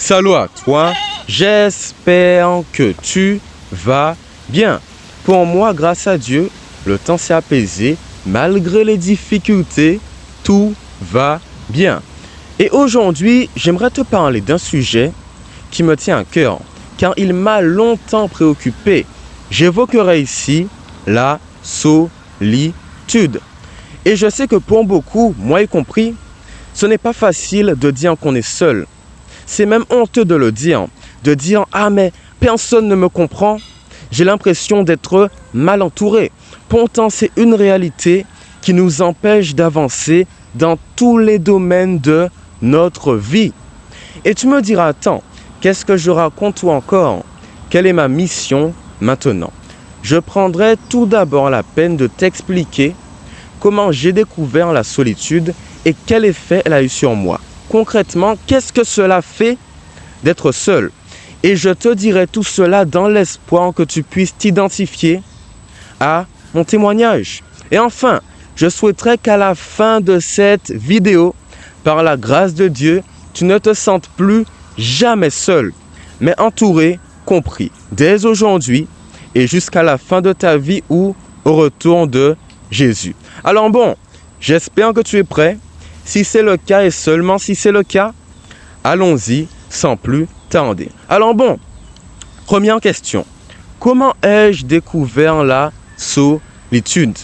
Salut à toi, j'espère que tu vas bien. Pour moi, grâce à Dieu, le temps s'est apaisé. Malgré les difficultés, tout va bien. Et aujourd'hui, j'aimerais te parler d'un sujet qui me tient à cœur, car il m'a longtemps préoccupé. J'évoquerai ici la solitude. Et je sais que pour beaucoup, moi y compris, ce n'est pas facile de dire qu'on est seul. C'est même honteux de le dire, « Ah mais personne ne me comprend ». J'ai l'impression d'être mal entouré. Pourtant, c'est une réalité qui nous empêche d'avancer dans tous les domaines de notre vie. Et tu me diras, attends, qu'est-ce que je raconte ou encore? Quelle est ma mission maintenant? Je prendrai tout d'abord la peine de t'expliquer comment j'ai découvert la solitude et quel effet elle a eu sur moi. Concrètement, qu'est-ce que cela fait d'être seul? Et je te dirai tout cela dans l'espoir que tu puisses t'identifier à mon témoignage. Et enfin, je souhaiterais qu'à la fin de cette vidéo, par la grâce de Dieu, tu ne te sentes plus jamais seul, mais entouré, compris, dès aujourd'hui et jusqu'à la fin de ta vie ou au retour de Jésus. Alors bon, j'espère que tu es prêt. Si c'est le cas et seulement si c'est le cas, allons-y sans plus tarder. Alors bon, première question. Comment ai-je découvert la solitude?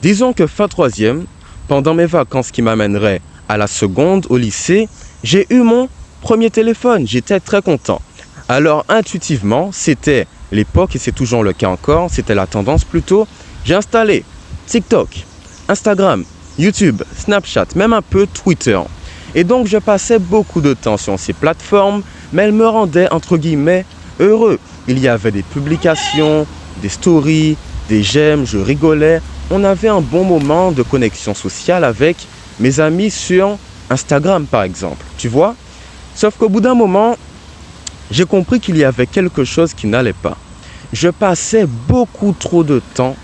Disons que fin troisième, pendant mes vacances qui m'amèneraient à la seconde au lycée, j'ai eu mon premier téléphone. J'étais très content. Alors intuitivement, c'était l'époque et c'est toujours le cas encore, c'était la tendance plutôt. J'ai installé TikTok, Instagram, YouTube, Snapchat, même un peu Twitter. Et donc je passais beaucoup de temps sur ces plateformes, mais elles me rendaient entre guillemets heureux. Il y avait des publications, des stories, des j'aime, je rigolais. On avait un bon moment de connexion sociale avec mes amis sur Instagram par exemple, tu vois. Sauf qu'au bout d'un moment, j'ai compris qu'il y avait quelque chose qui n'allait pas. Je passais beaucoup trop de temps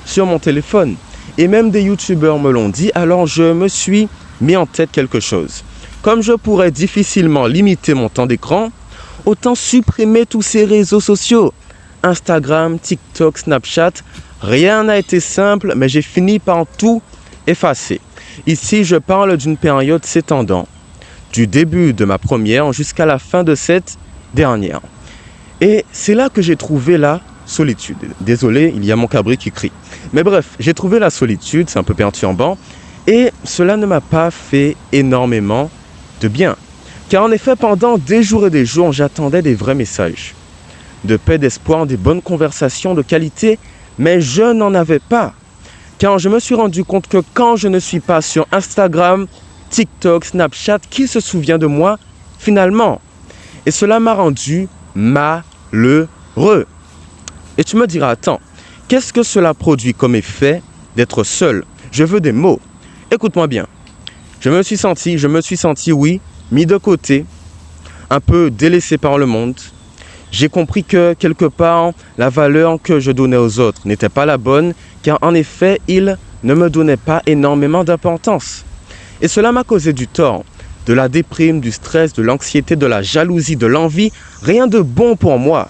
sur mon téléphone. Et même des youtubeurs me l'ont dit, alors je me suis mis en tête quelque chose. Comme je pourrais difficilement limiter mon temps d'écran, autant supprimer tous ces réseaux sociaux. Instagram, TikTok, Snapchat, rien n'a été simple, mais j'ai fini par tout effacer. Ici, je parle d'une période s'étendant du début de ma première jusqu'à la fin de cette dernière. Et c'est là que j'ai trouvé la solitude. Désolé, il y a mon cabri qui crie. Mais bref, j'ai trouvé la solitude, c'est un peu perturbant, et cela ne m'a pas fait énormément de bien. Car en effet, pendant des jours et des jours, j'attendais des vrais messages, de paix, d'espoir, des bonnes conversations de qualité, mais je n'en avais pas. Car je me suis rendu compte que quand je ne suis pas sur Instagram, TikTok, Snapchat, qui se souvient de moi finalement? Et cela m'a rendu malheureux. Et tu me diras, attends, qu'est-ce que cela produit comme effet d'être seul? Je veux des mots. Écoute-moi bien. Je me suis senti, oui, mis de côté, un peu délaissé par le monde. J'ai compris que quelque part, la valeur que je donnais aux autres n'était pas la bonne, car en effet, ils ne me donnaient pas énormément d'importance. Et cela m'a causé du tort, de la déprime, du stress, de l'anxiété, de la jalousie, de l'envie, rien de bon pour moi.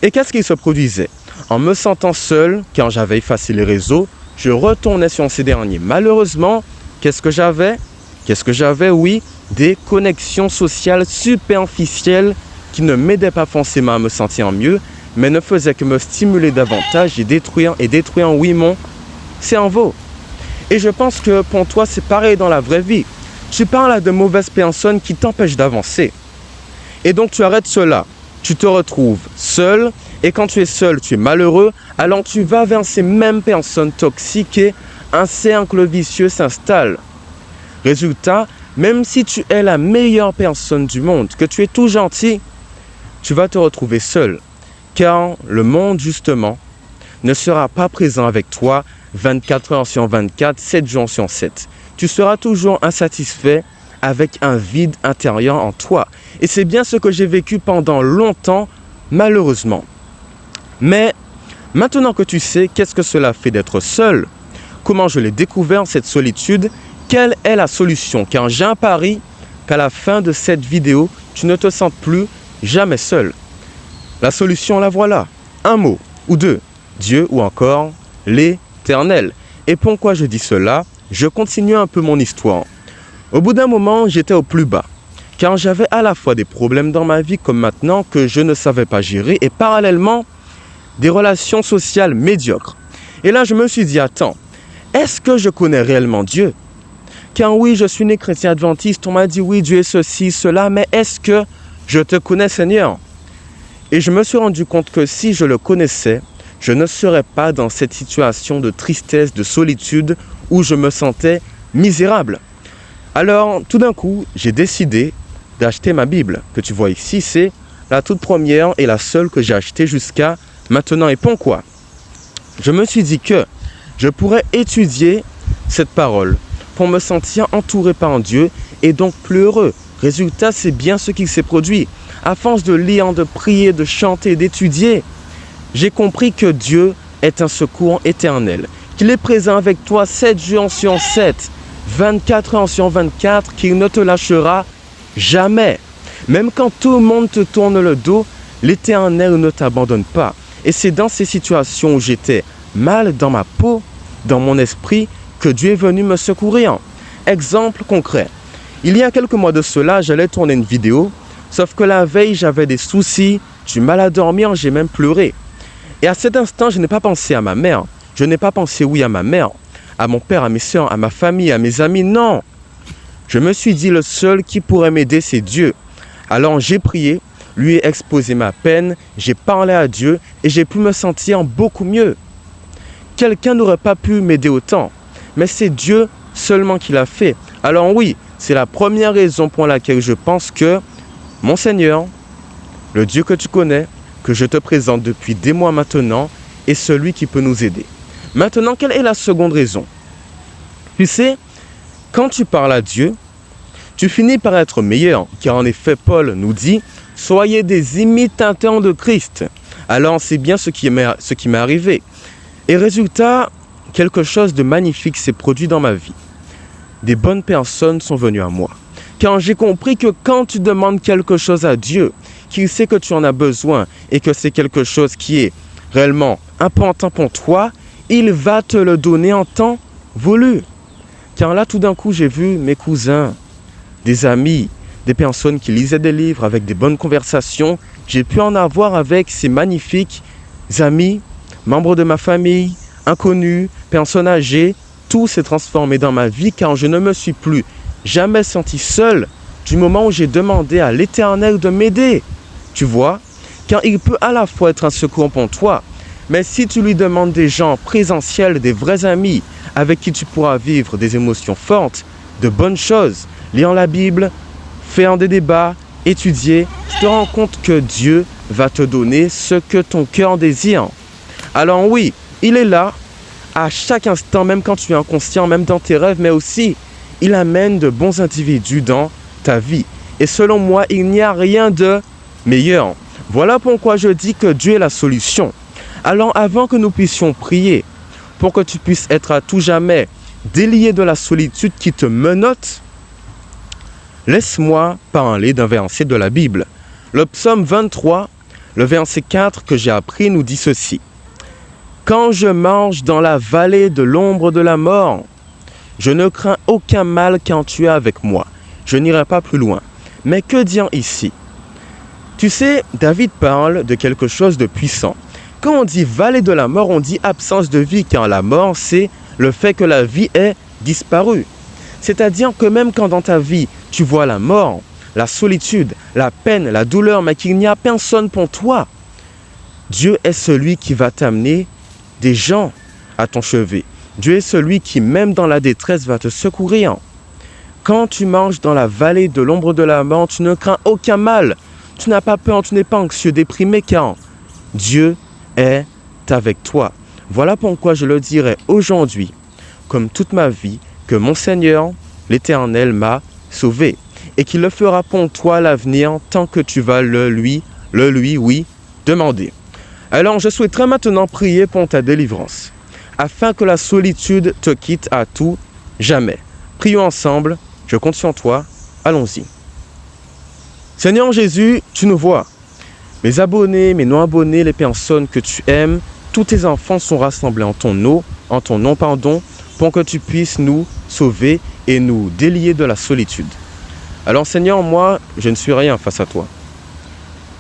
Et qu'est-ce qui se produisait? En me sentant seul, quand j'avais effacé les réseaux, je retournais sur ces derniers. Malheureusement, qu'est-ce que j'avais? Oui, des connexions sociales superficielles qui ne m'aidaient pas forcément à me sentir mieux, mais ne faisaient que me stimuler davantage et détruire, oui, mon cerveau. Et je pense que pour toi, c'est pareil dans la vraie vie. Tu parles à de mauvaises personnes qui t'empêchent d'avancer. Et donc, tu arrêtes cela. Tu te retrouves seul. Et quand tu es seul, tu es malheureux. Alors, tu vas vers ces mêmes personnes toxiques et un cercle vicieux s'installe. Résultat, même si tu es la meilleure personne du monde, que tu es tout gentil, tu vas te retrouver seul. Car le monde, justement, ne sera pas présent avec toi 24 heures sur 24, 7 jours sur 7. Tu seras toujours insatisfait avec un vide intérieur en toi. Et c'est bien ce que j'ai vécu pendant longtemps, malheureusement. Mais maintenant que tu sais qu'est-ce que cela fait d'être seul, comment je l'ai découvert, cette solitude, quelle est la solution? Car j'ai un pari qu'à la fin de cette vidéo, tu ne te sentes plus jamais seul. La solution, la voilà. Un mot ou deux, Dieu ou encore l'Éternel. Et pourquoi je dis cela? Je continue un peu mon histoire. Au bout d'un moment, j'étais au plus bas, car j'avais à la fois des problèmes dans ma vie comme maintenant que je ne savais pas gérer et parallèlement des relations sociales médiocres. Et là, je me suis dit, attends, est-ce que je connais réellement Dieu? Car oui, je suis né chrétien adventiste, on m'a dit oui, Dieu est ceci, cela, mais est-ce que je te connais, Seigneur? Et je me suis rendu compte que si je le connaissais, je ne serais pas dans cette situation de tristesse, de solitude, où je me sentais misérable. Alors, tout d'un coup, j'ai décidé d'acheter ma Bible, que tu vois ici, c'est la toute première et la seule que j'ai achetée jusqu'à maintenant. Et pourquoi? Je me suis dit que je pourrais étudier cette parole pour me sentir entouré par un Dieu et donc plus heureux. Résultat, c'est bien ce qui s'est produit. À force de lire, de prier, de chanter, d'étudier, j'ai compris que Dieu est un secours éternel, qu'il est présent avec toi 7 jours sur 7, 24 heures sur 24, qu'il ne te lâchera jamais. Même quand tout le monde te tourne le dos, l'Éternel ne t'abandonne pas. Et c'est dans ces situations où j'étais mal dans ma peau, dans mon esprit, que Dieu est venu me secourir. Exemple concret. Il y a quelques mois de cela, j'allais tourner une vidéo, sauf que la veille, j'avais des soucis, du mal à dormir, j'ai même pleuré. Et à cet instant, je n'ai pas pensé à ma mère. Je n'ai pas pensé, oui, à ma mère, à mon père, à mes soeurs, à ma famille, à mes amis. Non. Je me suis dit, le seul qui pourrait m'aider, c'est Dieu. Alors j'ai prié, lui ai exposé ma peine, j'ai parlé à Dieu et j'ai pu me sentir beaucoup mieux. Quelqu'un n'aurait pas pu m'aider autant, mais c'est Dieu seulement qui l'a fait. Alors oui, c'est la première raison pour laquelle je pense que mon Seigneur, le Dieu que tu connais, que je te présente depuis des mois maintenant, est celui qui peut nous aider. Maintenant, quelle est la seconde raison? Tu sais, quand tu parles à Dieu, tu finis par être meilleur, car en effet, Paul nous dit « Soyez des imitateurs de Christ ». Alors, c'est bien ce qui m'est arrivé. Et résultat, quelque chose de magnifique s'est produit dans ma vie. Des bonnes personnes sont venues à moi. Car j'ai compris que quand tu demandes quelque chose à Dieu, qu'il sait que tu en as besoin et que c'est quelque chose qui est réellement important pour toi, il va te le donner en temps voulu. Car là, tout d'un coup, j'ai vu mes cousins, des amis, des personnes qui lisaient des livres avec des bonnes conversations. J'ai pu en avoir avec ces magnifiques amis, membres de ma famille, inconnus, personnes âgées. Tout s'est transformé dans ma vie car je ne me suis plus jamais senti seul du moment où j'ai demandé à l'Éternel de m'aider. Tu vois, car il peut à la fois être un secours pour toi, mais si tu lui demandes des gens présentiels, des vrais amis, avec qui tu pourras vivre des émotions fortes, de bonnes choses, lire la Bible, faire des débats, étudier, tu te rends compte que Dieu va te donner ce que ton cœur désire. Alors oui, il est là, à chaque instant, même quand tu es inconscient, même dans tes rêves, mais aussi, il amène de bons individus dans ta vie. Et selon moi, il n'y a rien de meilleur. Voilà pourquoi je dis que Dieu est la solution. Alors avant que nous puissions prier, pour que tu puisses être à tout jamais délié de la solitude qui te menotte, laisse-moi parler d'un verset de la Bible. Le psaume 23, le verset 4 que j'ai appris nous dit ceci. « Quand je marche dans la vallée de l'ombre de la mort, je ne crains aucun mal quand tu es avec moi. Je n'irai pas plus loin. » Mais que dire ici? Tu sais, David parle de quelque chose de puissant. Quand on dit vallée de la mort, on dit absence de vie, car la mort, c'est le fait que la vie est disparue. C'est-à-dire que même quand dans ta vie, tu vois la mort, la solitude, la peine, la douleur, mais qu'il n'y a personne pour toi, Dieu est celui qui va t'amener des gens à ton chevet. Dieu est celui qui, même dans la détresse, va te secourir. Quand tu marches dans la vallée de l'ombre de la mort, tu ne crains aucun mal. Tu n'as pas peur, tu n'es pas anxieux, déprimé, car Dieu est avec toi. Voilà pourquoi je le dirai aujourd'hui, comme toute ma vie, que mon Seigneur, l'Éternel, m'a sauvé et qu'il le fera pour toi à l'avenir tant que tu vas le lui demander. Alors je souhaiterais maintenant prier pour ta délivrance, afin que la solitude te quitte à tout jamais. Prions ensemble, je compte sur toi, allons-y. Seigneur Jésus, tu nous vois. Mes abonnés, mes non-abonnés, les personnes que tu aimes, tous tes enfants sont rassemblés en ton nom, pour que tu puisses nous sauver et nous délier de la solitude. Alors Seigneur, moi, je ne suis rien face à toi.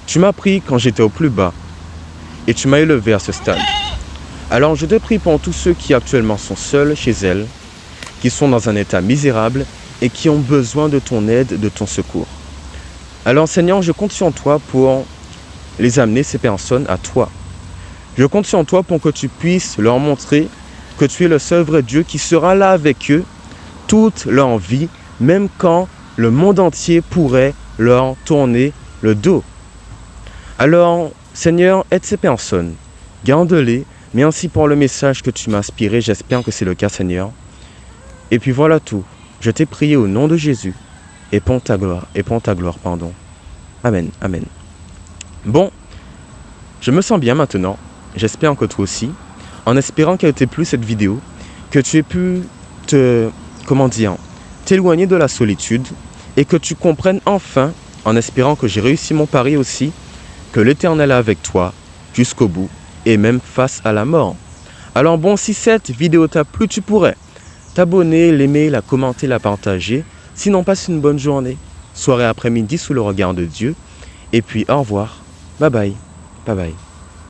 Tu m'as pris quand j'étais au plus bas et tu m'as élevé à ce stade. Alors je te prie pour tous ceux qui actuellement sont seuls chez elles, qui sont dans un état misérable et qui ont besoin de ton aide, de ton secours. Alors Seigneur, je compte sur toi pour les amener, ces personnes, à toi. Je compte sur toi pour que tu puisses leur montrer que tu es le seul vrai Dieu qui sera là avec eux toute leur vie, même quand le monde entier pourrait leur tourner le dos. Alors, Seigneur, aide ces personnes, garde-les, merci pour le message que tu m'as inspiré, j'espère que c'est le cas, Seigneur. Et puis voilà tout, je t'ai prié au nom de Jésus, et pour ta gloire, Amen, amen. Bon, je me sens bien maintenant, j'espère que toi aussi, en espérant qu'elle t'ait plu cette vidéo, que tu aies pu t'éloigner de la solitude et que tu comprennes enfin, en espérant que j'ai réussi mon pari aussi, que l'Éternel est avec toi jusqu'au bout et même face à la mort. Alors bon, si cette vidéo t'a plu, tu pourrais t'abonner, l'aimer, la commenter, la partager. Sinon, passe une bonne journée, soirée, après-midi sous le regard de Dieu. Et puis au revoir, bye bye, bye bye.